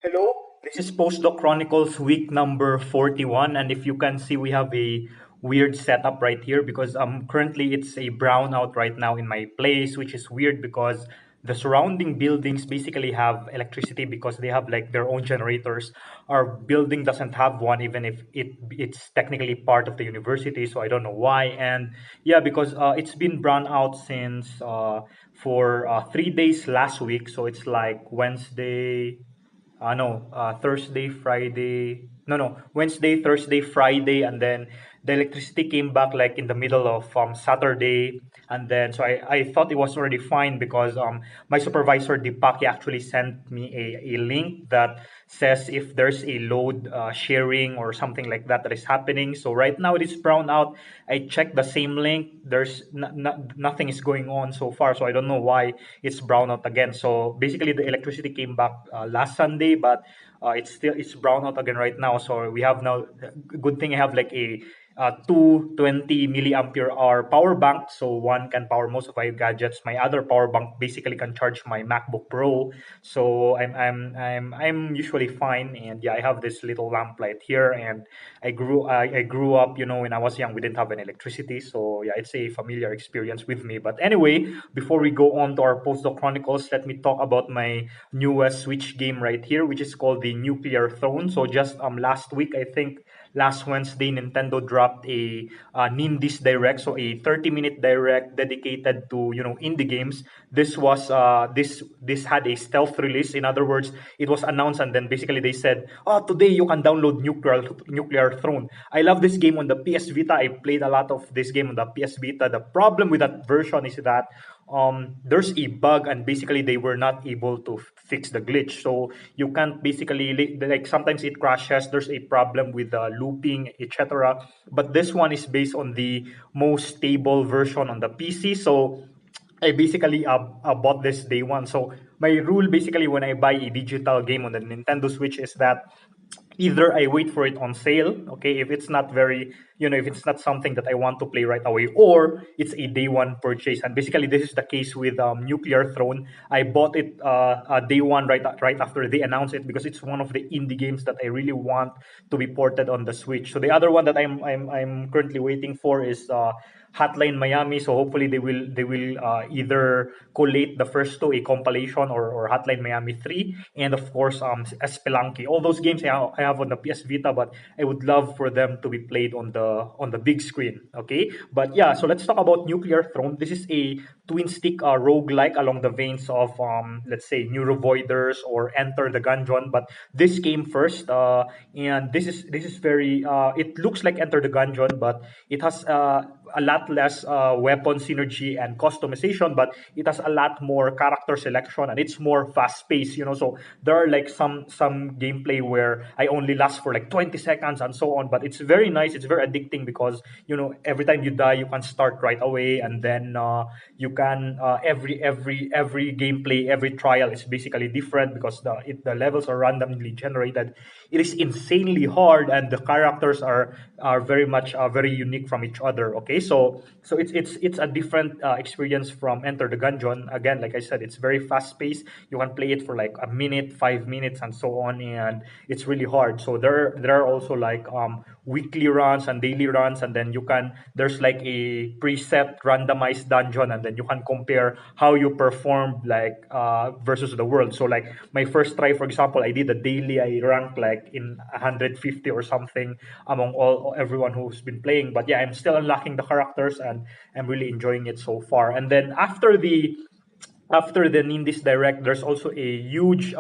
Hello, this is Postdoc Chronicles week number 41. And if you can see, we have a weird setup right here because currently it's a brownout right now in my place, which is weird because the surrounding buildings basically have electricity because they have like their own generators. Our building doesn't have one, even if it's technically part of the university. So I don't know why. And yeah, because it's been brown out since for 3 days last week. So it's like Wednesday. No, Thursday, Friday. No, Wednesday, Thursday, Friday, and then the electricity came back like in the middle of Saturday, and then so I thought it was already fine because my supervisor Deepak he actually sent me a link that says if there's a load sharing or something like that that is happening. So right now it is brown out. I checked the same link. There's nothing is going on so far, so I don't know why it's brown out again. So basically, the electricity came back last Sunday, but it's brown out again right now. So we have now. Good thing I have like a 220 milliampere hour power bank, so one can power most of my gadgets. My other power bank basically can charge my MacBook Pro. So I'm usually fine, and yeah, I have this little lamp light here, and I grew up, when I was young, we didn't have any electricity, so yeah, it's a familiar experience with me. But anyway, before we go on to our Postdoc Chronicles, let me talk about my newest Switch game right here, which is called the Nuclear Throne. So just last week, I think last Wednesday, Nintendo dropped a Nindies Direct, so a 30-minute direct dedicated to indie games. This had a stealth release. In other words, it was announced and then basically they said, "Oh, today you can download Nuclear Throne." I love this game on the PS Vita. I played a lot of this game on the PS Vita. The problem with that version is that there's a bug and basically they were not able to fix the glitch, so you can't basically like sometimes it crashes. There's a problem with looping, etc. But this one is based on the most stable version on the PC, so I basically bought this day one. So my rule basically when I buy a digital game on the Nintendo Switch is that either I wait for it on sale, okay, if it's not very, if it's not something that I want to play right away, or it's a day one purchase. And basically, this is the case with Nuclear Throne. I bought it day one right after they announced it because it's one of the indie games that I really want to be ported on the Switch. So the other one that I'm currently waiting for is Hotline Miami. So hopefully they will either collate the first two, a compilation, or Hotline Miami 3, and of course Spelunky. All those games I have on the PS Vita, but I would love for them to be played on the big screen. Okay, but yeah, so let's talk about Nuclear Throne. This is a twin stick roguelike along the veins of let's say Neurovoiders or Enter the Gungeon, but this came first, and this is very. It looks like Enter the Gungeon, but it has a lot less weapon synergy and customization, but it has a lot more character selection and it's more fast paced. So there are like some gameplay where I only last for like 20 seconds and so on, but it's very nice. It's very addicting because every time you die, you can start right away, and then you can every gameplay, every trial is basically different because the levels are randomly generated. It is insanely hard, and the characters are very much very unique from each other. Okay, so it's a different experience from Enter the Gungeon. Again, like I said, it's very fast paced. You can play it for like a minute, 5 minutes, and so on, and it's really hard. So there are also like weekly runs and daily runs, and then there's like a preset randomized dungeon, and then you can compare how you performed like versus the world. So like my first try, for example, I did a daily. I ranked like in 150 or something among all everyone who's been playing. But yeah, I'm still unlocking the characters, and I'm really enjoying it so far. And then after the Nindies Direct, there's also a huge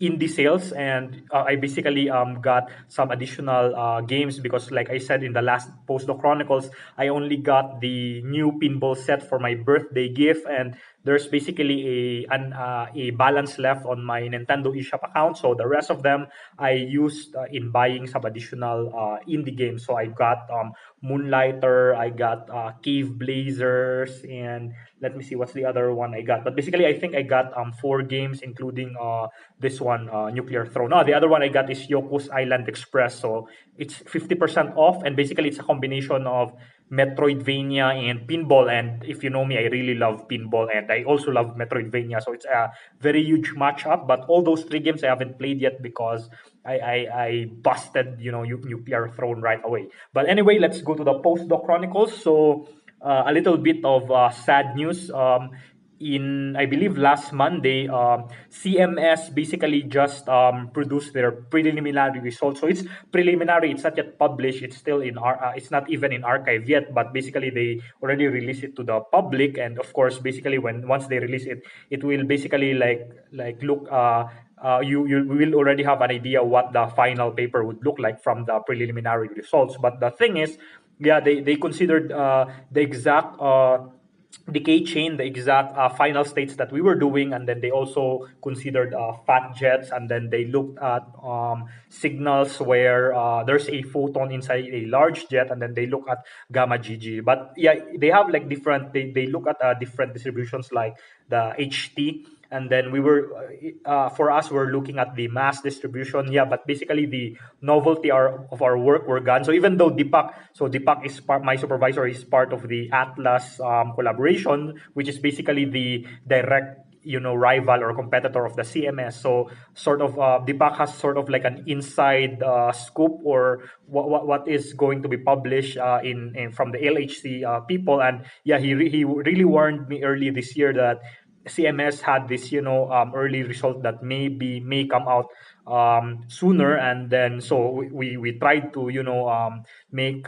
indie sales, and I basically got some additional games because, like I said in the last post of Chronicles, I only got the new pinball set for my birthday gift, and there's basically a balance left on my Nintendo eShop account. So the rest of them I used in buying some additional indie games. So I got Moonlighter, I got Cave Blazers, and let me see what's the other one I got. But basically, I think I got four games, including this one, Nuclear Throne. No, the other one I got is Yoko's Island Express. So it's 50% off, and basically it's a combination of Metroidvania and pinball. And if you know me, I really love pinball and I also love Metroidvania. So it's a very huge matchup. But all those three games I haven't played yet because I busted, Nuclear Throne right away. But anyway, let's go to the Postdoc Chronicles. So a little bit of sad news. In I believe last Monday, CMS basically just produced their preliminary results. So it's preliminary; it's not yet published. It's still it's not even in archive yet. But basically, they already released it to the public, and of course, basically, once they release it, it will basically like look. You will already have an idea what the final paper would look like from the preliminary results. But the thing is, yeah, they considered the exact decay chain, the exact final states that we were doing, and then they also considered fat jets, and then they looked at signals where there's a photon inside a large jet, and then they look at gamma GG. But yeah, they have like different. They look at different distributions like the HT. And then we were, for us, we're looking at the mass distribution. Yeah, but basically the novelty of our work were gone. So even though Deepak is my supervisor, is part of the Atlas collaboration, which is basically the direct rival or competitor of the CMS. So sort of Deepak has sort of like an inside scoop or what is going to be published in from the LHC people. And yeah, he really warned me early this year that CMS had this, early result that may come out sooner, and then so we tried to, make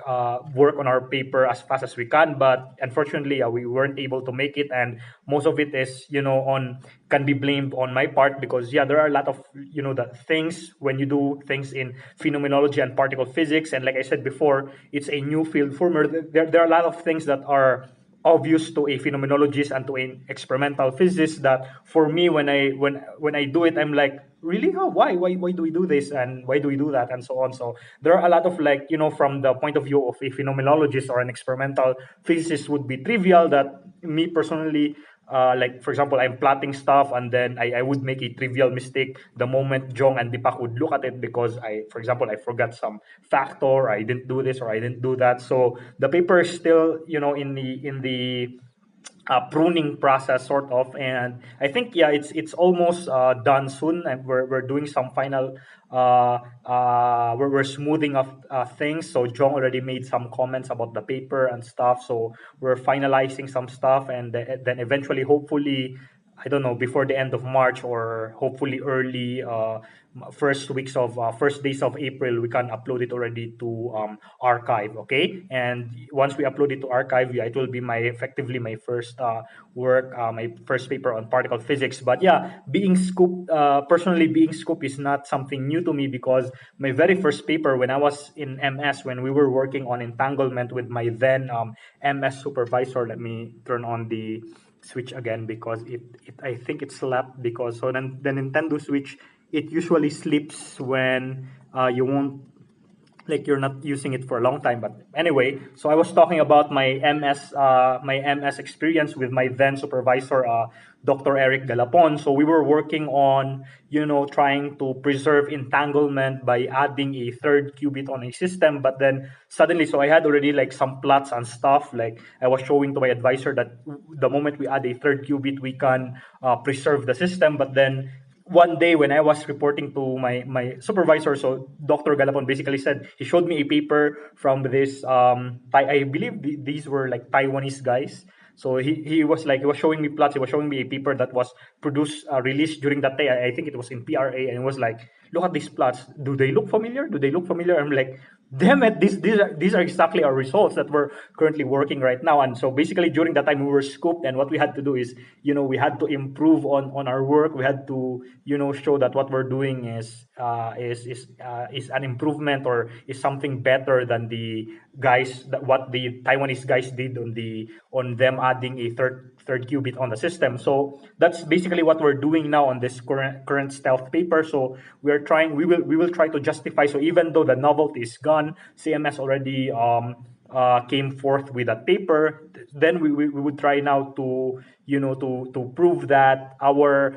work on our paper as fast as we can, but unfortunately, we weren't able to make it, and most of it is, on can be blamed on my part because yeah, there are a lot of the things when you do things in phenomenology and particle physics, and like I said before, it's a new field for me. There are a lot of things that are obvious to a phenomenologist and to an experimental physicist that for me when I do it I'm like, really, how, why do we do this and why do we do that and so on. So there are a lot of like, from the point of view of a phenomenologist or an experimental physicist would be trivial that me personally, like for example, I'm plotting stuff and then I would make a trivial mistake the moment Jong and Deepak would look at it because for example, I forgot some factor, I didn't do this or I didn't do that. So the paper is still, in the pruning process sort of, and I think yeah, it's almost done soon, and we're doing some final we're smoothing up things. So Jong already made some comments about the paper and stuff, so we're finalizing some stuff, and then eventually, hopefully, I don't know, before the end of March or hopefully early first days of April, we can upload it already to archive. Okay, and once we upload it to archive, yeah, it will be effectively my first work, my first paper on particle physics. But yeah, personally being scoop is not something new to me because my very first paper when I was in MS, when we were working on entanglement with my then MS supervisor. Let me turn on the switch again because it I think it slept because so then the Nintendo Switch, it usually sleeps when you won't, like, you're not using it for a long time. But anyway, so I was talking about my MS experience with my then supervisor, Dr. Eric Galapon. So we were working on, trying to preserve entanglement by adding a third qubit on a system. But then suddenly, so I had already like some plots and stuff. Like I was showing to my advisor that the moment we add a third qubit, we can preserve the system. But then one day when I was reporting to my supervisor, so Dr. Galapon basically said, he showed me a paper from this, I believe these were like Taiwanese guys. So he was showing me plots. He was showing me a paper that was released during that day. I think it was in PRA, and it was like, look at these plots. Do they look familiar? Do they look familiar? I'm like, damn it, these are exactly our results that we're currently working right now. And so basically during that time we were scooped, and what we had to do is, we had to improve on our work. We had to, show that what we're doing is an improvement or is something better than the guys, that what the Taiwanese guys did on them adding a third qubit on the system. So that's basically what we're doing now on this current stealth paper. So we will try to justify. So even though the novelty is gone, CMS already came forth with that paper, then we would try now to to prove that our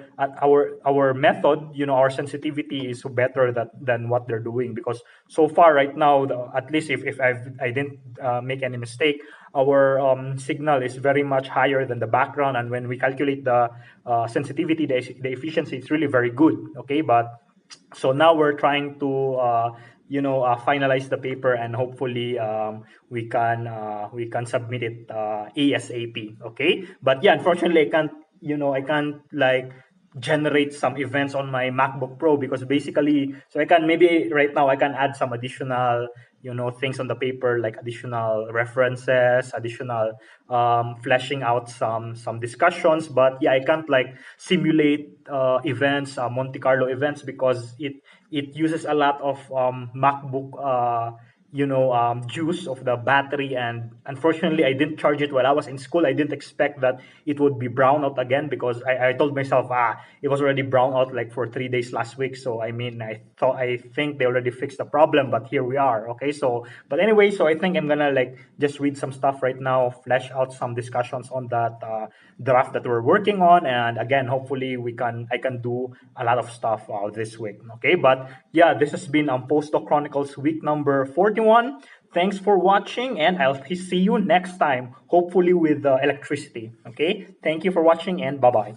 method, our sensitivity is better than what they're doing. Because so far right now, at least if I didn't make any mistake, our signal is very much higher than the background, and when we calculate the sensitivity, the efficiency, it's really very good. Okay, but so now we're trying to finalize the paper, and hopefully we can submit it ASAP. Okay, but yeah, unfortunately I can't like generate some events on my MacBook Pro, because basically, so I can, maybe right now I can add some additional things on the paper, like additional references, additional fleshing out some discussions. But yeah, I can't like simulate events, Monte Carlo events, because it uses a lot of MacBook juice of the battery. And unfortunately, I didn't charge it while I was in school. I didn't expect that it would be brown out again, because I told myself, it was already brown out like for 3 days last week. So I mean, I think they already fixed the problem, but here we are. Okay, so but anyway, so I think I'm gonna like just read some stuff right now, flesh out some discussions on that draft that we're working on, and again, hopefully I can do a lot of stuff this week. Okay, but yeah, this has been Postdoc Chronicles week number 41. Thanks for watching, and I'll see you next time, hopefully with electricity. Okay, thank you for watching, and bye bye.